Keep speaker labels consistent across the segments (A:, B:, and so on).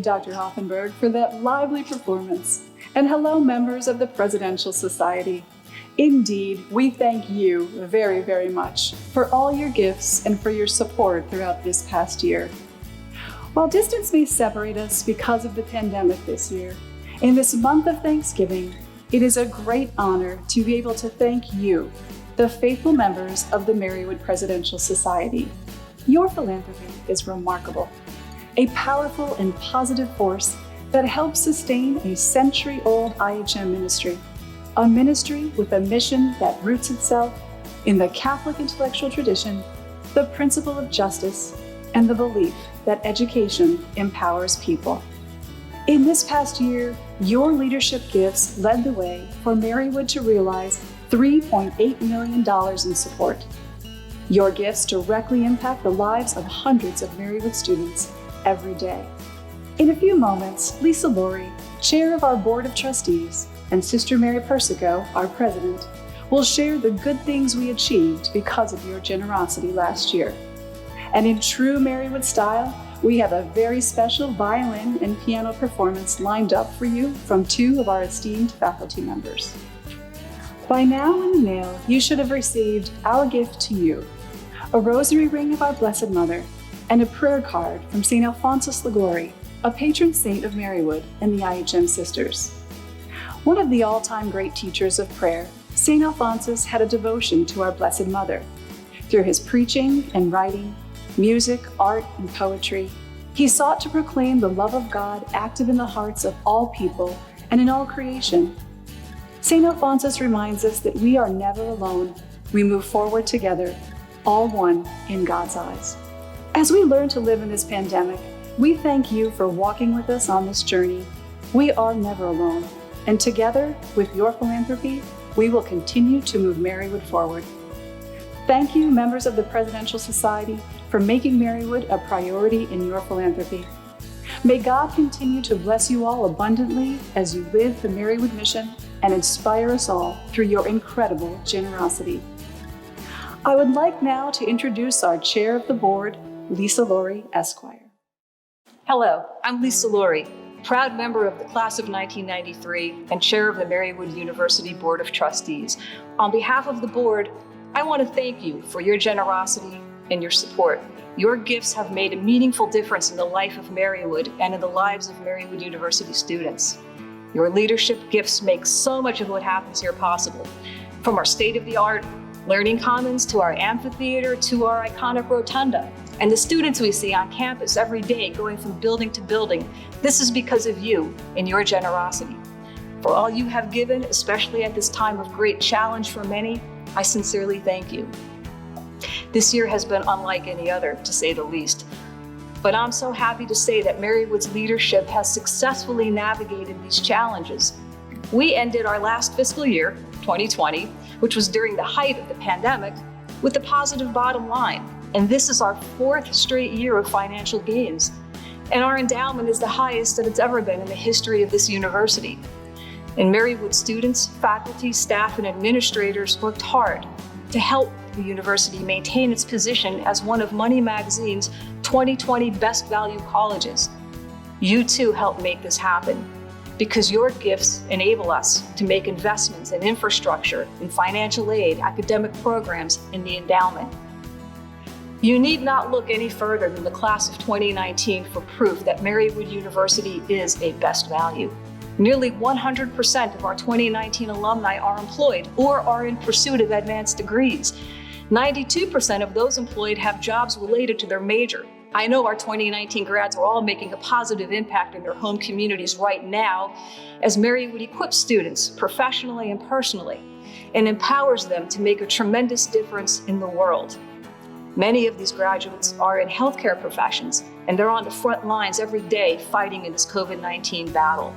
A: Dr. Hoffenberg, for that lively performance. And hello, members of the Presidential Society. Indeed, we thank you very, very much for all your gifts and for your support throughout this past year. While distance may separate us because of the pandemic this year, in this month of Thanksgiving, it is a great honor to be able to thank you, the faithful members of the Marywood Presidential Society. Your philanthropy is remarkable, a powerful and positive force that helps sustain a century-old IHM ministry, a ministry with a mission that roots itself in the Catholic intellectual tradition, the principle of justice, and the belief that education empowers people. In this past year, your leadership gifts led the way for Marywood to realize $3.8 million in support. Your gifts directly impact the lives of hundreds of Marywood students every day. In a few moments, Lisa Laurie, Chair of our Board of Trustees, and Sister Mary Persico, our President, will share the good things we achieved because of your generosity last year. And in true Marywood style, we have a very special violin and piano performance lined up for you from two of our esteemed faculty members. By now in the mail, you should have received our gift to you, a rosary ring of our Blessed Mother, and a prayer card from St. Alphonsus Liguori, a patron saint of Marywood and the IHM Sisters. One of the all-time great teachers of prayer, St. Alphonsus had a devotion to our Blessed Mother. Through his preaching and writing, music, art, and poetry, he sought to proclaim the love of God active in the hearts of all people and in all creation. St. Alphonsus reminds us that we are never alone. We move forward together, all one in God's eyes. As we learn to live in this pandemic, we thank you for walking with us on this journey. We are never alone, and together, with your philanthropy, we will continue to move Marywood forward. Thank you, members of the Presidential Society, for making Marywood a priority in your philanthropy. May God continue to bless you all abundantly as you live the Marywood mission and inspire us all through your incredible generosity. I would like now to introduce our Chair of the Board, Lisa Laurie, Esquire.
B: Hello, I'm Lisa Laurie, proud member of the class of 1993 and chair of the Marywood University Board of Trustees. On behalf of the board, I want to thank you for your generosity and your support. Your gifts have made a meaningful difference in the life of Marywood and in the lives of Marywood University students. Your leadership gifts make so much of what happens here possible. From our state-of-the-art learning commons to our amphitheater to our iconic rotunda, and the students we see on campus every day going from building to building, this is because of you and your generosity. For all you have given, especially at this time of great challenge for many, I sincerely thank you. This year has been unlike any other, to say the least. But I'm so happy to say that Marywood's leadership has successfully navigated these challenges. We ended our last fiscal year, 2020, which was during the height of the pandemic, with a positive bottom line. And this is our fourth straight year of financial gains. And our endowment is the highest that it's ever been in the history of this university. And Marywood students, faculty, staff, and administrators worked hard to help the university maintain its position as one of Money Magazine's 2020 Best Value Colleges. You too helped make this happen, because your gifts enable us to make investments in infrastructure, in financial aid, academic programs, and the endowment. You need not look any further than the class of 2019 for proof that Marywood University is a best value. Nearly 100% of our 2019 alumni are employed or are in pursuit of advanced degrees. 92% of those employed have jobs related to their major. I know our 2019 grads are all making a positive impact in their home communities right now as Marywood equips students professionally and personally and empowers them to make a tremendous difference in the world. Many of these graduates are in healthcare professions and they're on the front lines every day fighting in this COVID-19 battle.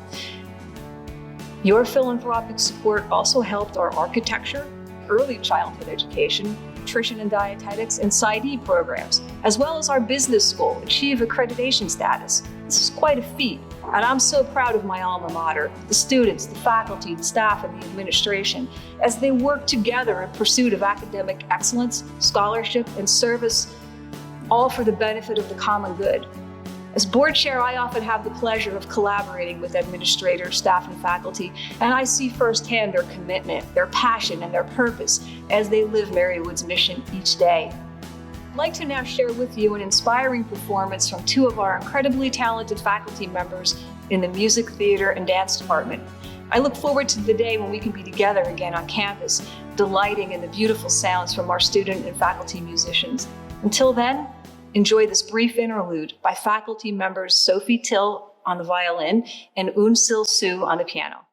B: Your philanthropic support also helped our architecture, early childhood education, nutrition and dietetics, and PsyD programs, as well as our business school achieve accreditation status. This is quite a feat, and I'm so proud of my alma mater, the students, the faculty, the staff, and the administration, as they work together in pursuit of academic excellence, scholarship, and service, all for the benefit of the common good. As board chair, I often have the pleasure of collaborating with administrators, staff, and faculty, and I see firsthand their commitment, their passion, and their purpose as they live Marywood's mission each day. I'd like to now share with you an inspiring performance from two of our incredibly talented faculty members in the music, theater, and dance department. I look forward to the day when we can be together again on campus, delighting in the beautiful sounds from our student and faculty musicians. Until then, enjoy this brief interlude by faculty members Sophie Till on the violin and Unsil Su on the piano.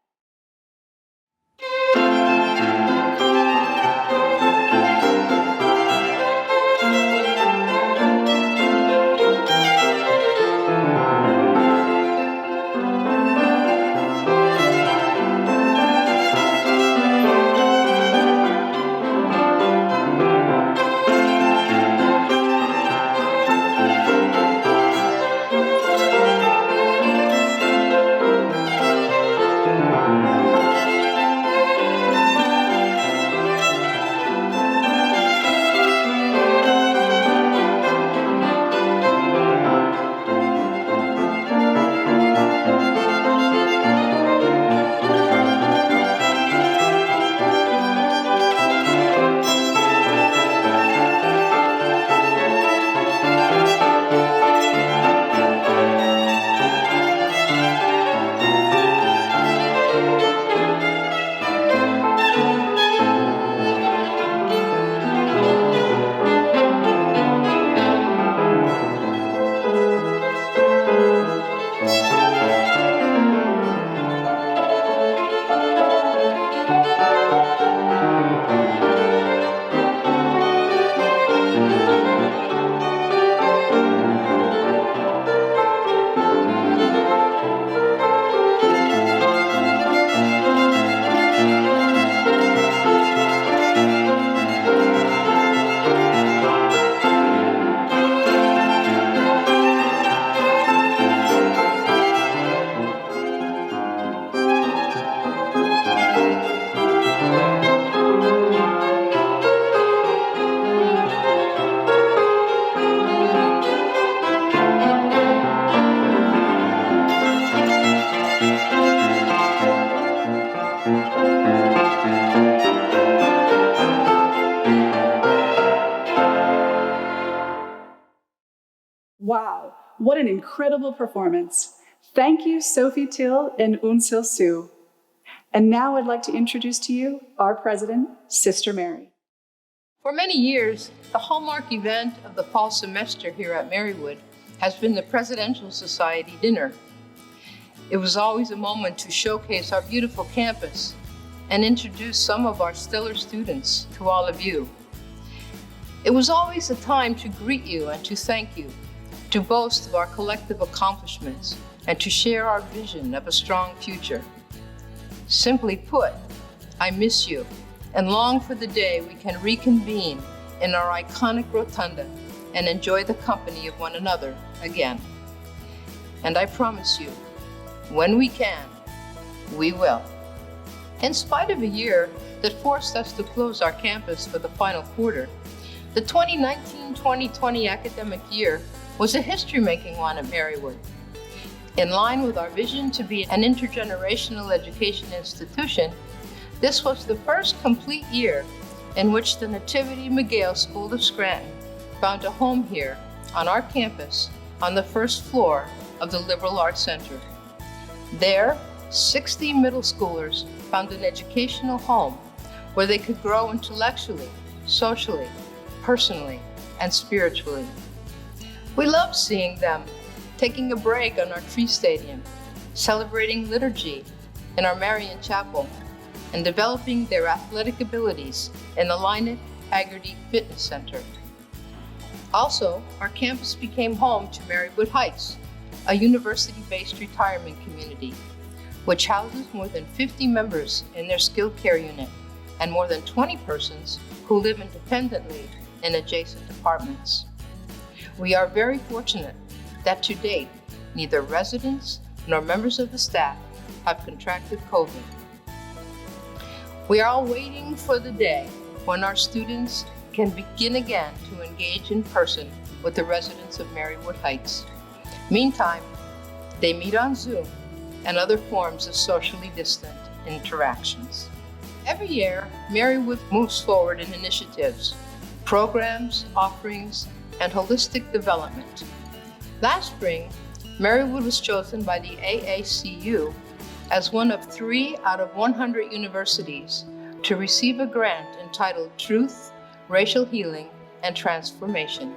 A: Wow, what an incredible performance. Thank you, Sophie Till and Unsil Su. And now I'd like to introduce to you our president, Sister Mary.
C: For many years, the hallmark event of the fall semester here at Marywood has been the Presidential Society Dinner. It was always a moment to showcase our beautiful campus and introduce some of our stellar students to all of you. It was always a time to greet you and to thank you, to boast of our collective accomplishments, and to share our vision of a strong future. Simply put, I miss you and long for the day we can reconvene in our iconic rotunda and enjoy the company of one another again. And I promise you, when we can, we will. In spite of a year that forced us to close our campus for the final quarter, the 2019-2020 academic year was a history-making one at Marywood. In line with our vision to be an intergenerational education institution, this was the first complete year in which the Nativity McGale School of Scranton found a home here on our campus on the first floor of the Liberal Arts Center. There, 60 middle schoolers found an educational home where they could grow intellectually, socially, personally, and spiritually. We loved seeing them taking a break on our Tree Stadium, celebrating liturgy in our Marian Chapel, and developing their athletic abilities in the Lynette Haggerty Fitness Center. Also, our campus became home to Marywood Heights, a university-based retirement community, which houses more than 50 members in their skilled care unit and more than 20 persons who live independently in adjacent apartments. We are very fortunate that to date, neither residents nor members of the staff have contracted COVID. We are all waiting for the day when our students can begin again to engage in person with the residents of Marywood Heights. Meantime, they meet on Zoom and other forms of socially distant interactions. Every year, Marywood moves forward in initiatives, programs, offerings, and holistic development. Last spring, Marywood was chosen by the AACU as one of 3 out of 100 universities to receive a grant entitled Truth, Racial Healing, and Transformation.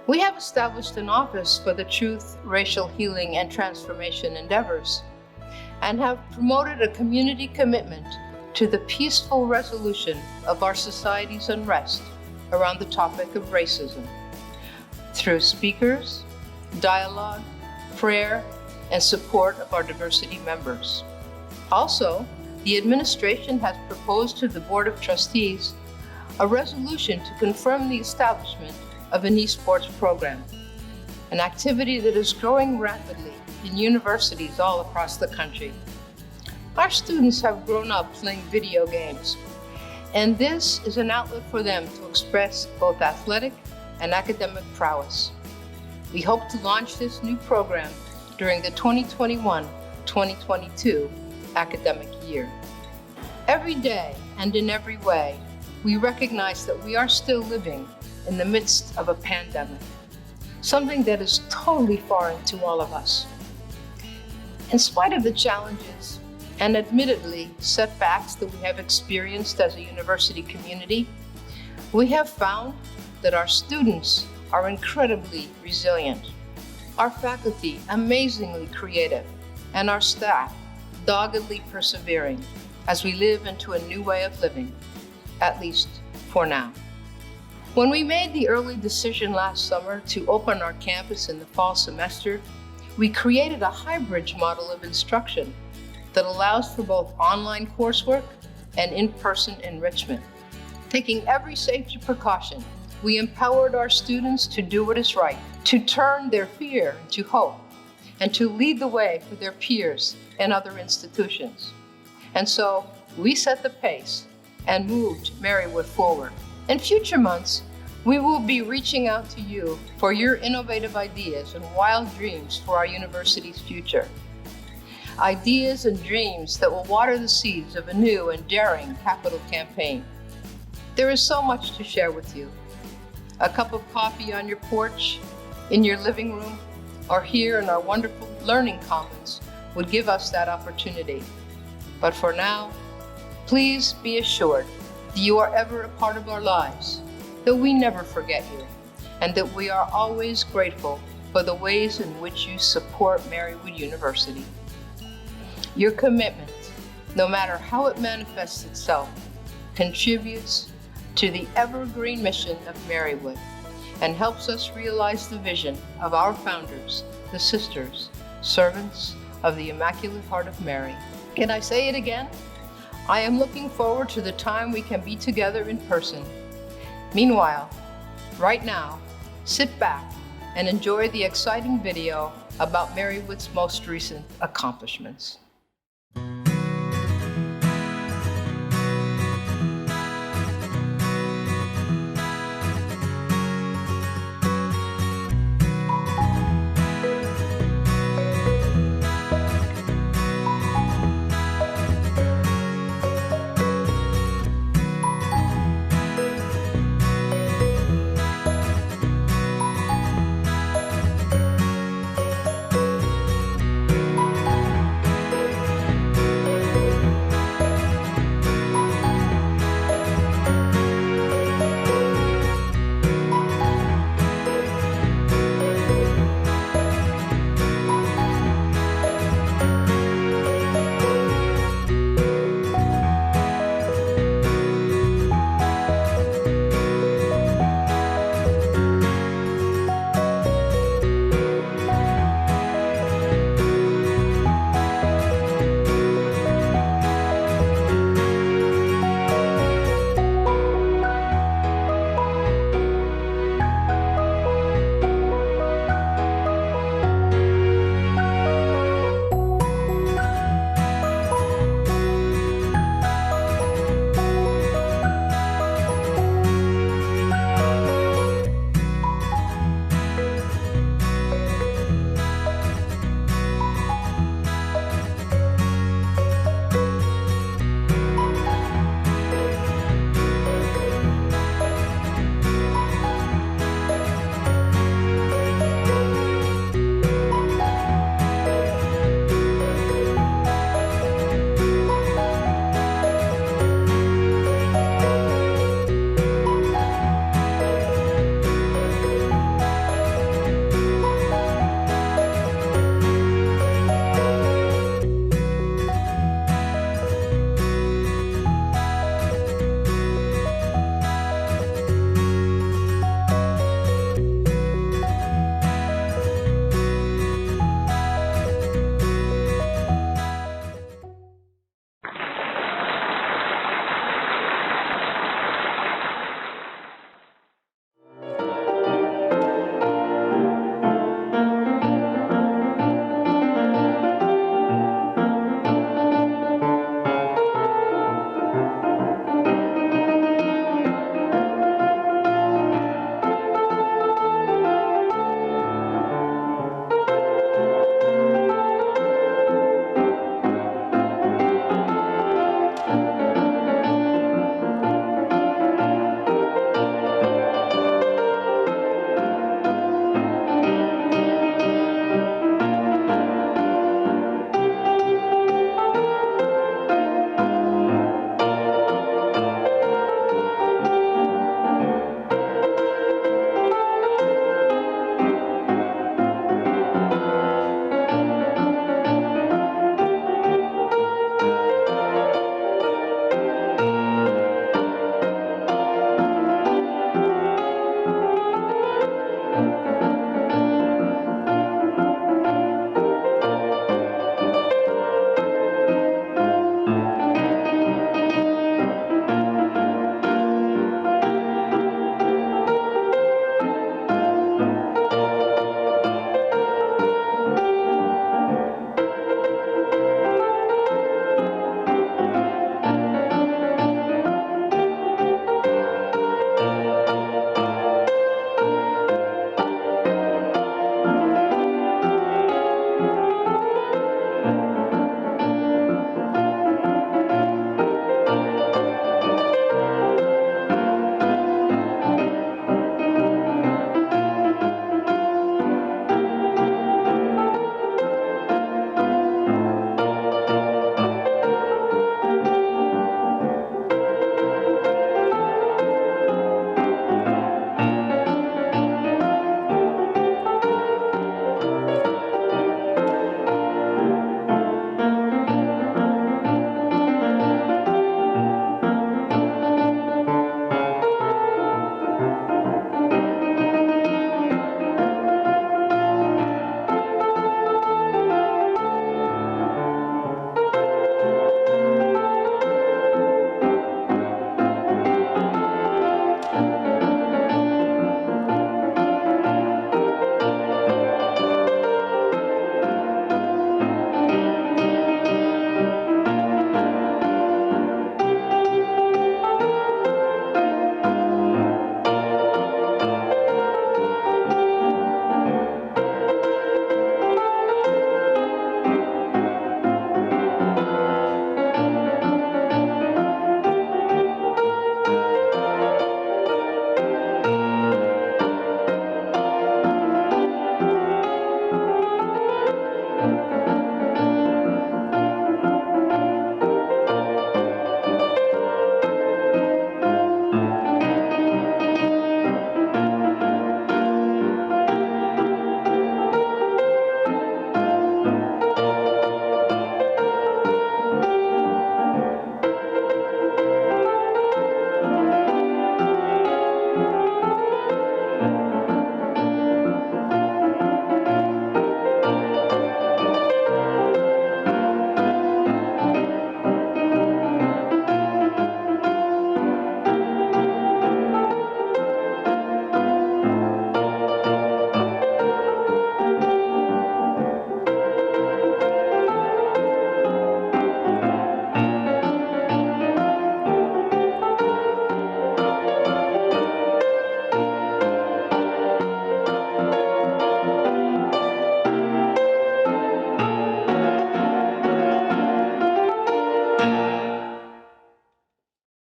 C: We have established an office for the Truth, Racial Healing, and Transformation endeavors and have promoted a community commitment to the peaceful resolution of our society's unrest around the topic of racism through speakers, dialogue, prayer, and support of our diversity members. Also, the administration has proposed to the Board of Trustees a resolution to confirm the establishment of an esports program, an activity that is growing rapidly in universities all across the country. Our students have grown up playing video games, and this is an outlet for them to express both athletic and academic prowess. We hope to launch this new program during the 2021-2022 academic year. Every day and in every way, we recognize that we are still living in the midst of a pandemic, something that is totally foreign to all of us. In spite of the challenges and admittedly setbacks that we have experienced as a university community, we have found that our students are incredibly resilient, our faculty amazingly creative, and our staff doggedly persevering as we live into a new way of living, at least for now. When we made the early decision last summer to open our campus in the fall semester, we created a hybrid model of instruction that allows for both online coursework and in-person enrichment. Taking every safety precaution, we empowered our students to do what is right, to turn their fear into hope, and to lead the way for their peers and other institutions. And so we set the pace and moved Marywood forward. In future months, we will be reaching out to you for your innovative ideas and wild dreams for our university's future. Ideas and dreams that will water the seeds of a new and daring capital campaign. There is so much to share with you. A cup of coffee on your porch, in your living room, or here in our wonderful learning commons would give us that opportunity. But for now, please be assured that you are ever a part of our lives, that we never forget you, and that we are always grateful for the ways in which you support Marywood University. Your commitment, no matter how it manifests itself, contributes to the evergreen mission of Marywood and helps us realize the vision of our founders, the sisters, servants of the Immaculate Heart of Mary. Can I say it again? I am looking forward to the time we can be together in person. Meanwhile, right now, sit back and enjoy the exciting video about Marywood's most recent accomplishments.